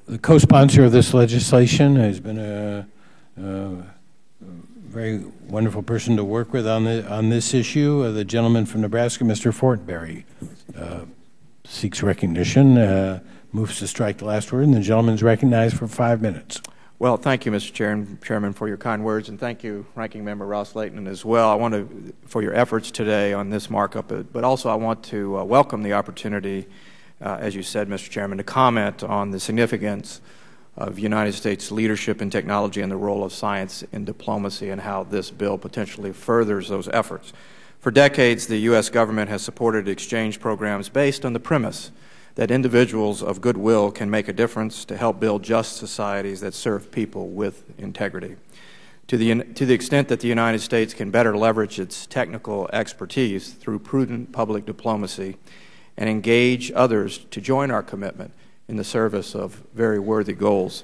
The co-sponsor of this legislation has been a very wonderful person to work with on this issue. The gentleman from Nebraska, Mr. Fortenberry, seeks recognition, moves to strike the last word, and the gentleman is recognized for 5 minutes. Well, thank you, Mr. Chairman, for your kind words, and thank you, Ranking Member Ross Layton, as well. I want to, for your efforts today on this markup, but also I want to welcome the opportunity, as you said, Mr. Chairman, to comment on the significance of United States leadership in technology and the role of science in diplomacy and how this bill potentially furthers those efforts. For decades, the U.S. government has supported exchange programs based on the premise that individuals of goodwill can make a difference to help build just societies that serve people with integrity. To the extent that the United States can better leverage its technical expertise through prudent public diplomacy and engage others to join our commitment in the service of very worthy goals,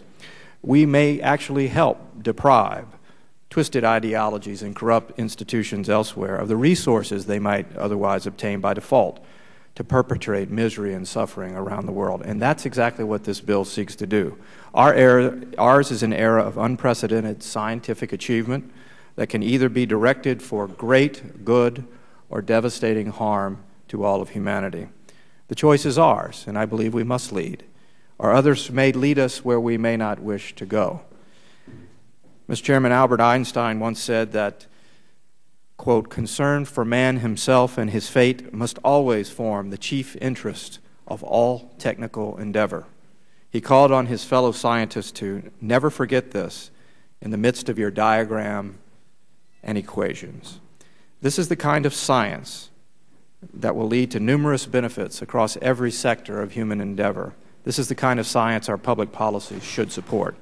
we may actually help deprive twisted ideologies and corrupt institutions elsewhere of the resources they might otherwise obtain by default to perpetrate misery and suffering around the world. And that's exactly what this bill seeks to do. Ours is an era of unprecedented scientific achievement that can either be directed for great good or devastating harm to all of humanity. The choice is ours, and I believe we must lead, or others may lead us where we may not wish to go. Mr. Chairman, Albert Einstein once said that, quote, concern for man himself and his fate must always form the chief interest of all technical endeavor. He called on his fellow scientists to never forget this in the midst of your diagram and equations. This is the kind of science that will lead to numerous benefits across every sector of human endeavor. This is the kind of science our public policy should support.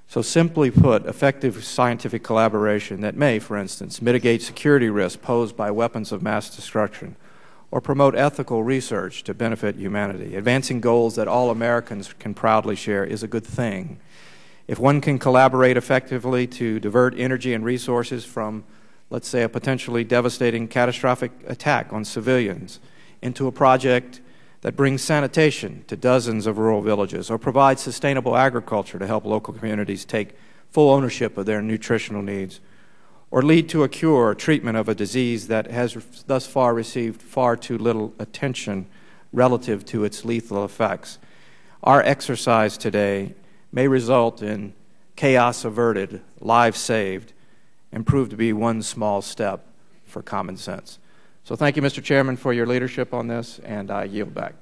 So simply put, effective scientific collaboration that may, for instance, mitigate security risks posed by weapons of mass destruction or promote ethical research to benefit humanity, advancing goals that all Americans can proudly share is a good thing. If one can collaborate effectively to divert energy and resources from, let's say, a potentially devastating catastrophic attack on civilians into a project that brings sanitation to dozens of rural villages or provides sustainable agriculture to help local communities take full ownership of their nutritional needs, or lead to a cure or treatment of a disease that has thus far received far too little attention relative to its lethal effects. Our exercise today may result in chaos averted, lives saved, and prove to be one small step for common sense. So thank you, Mr. Chairman, for your leadership on this, and I yield back.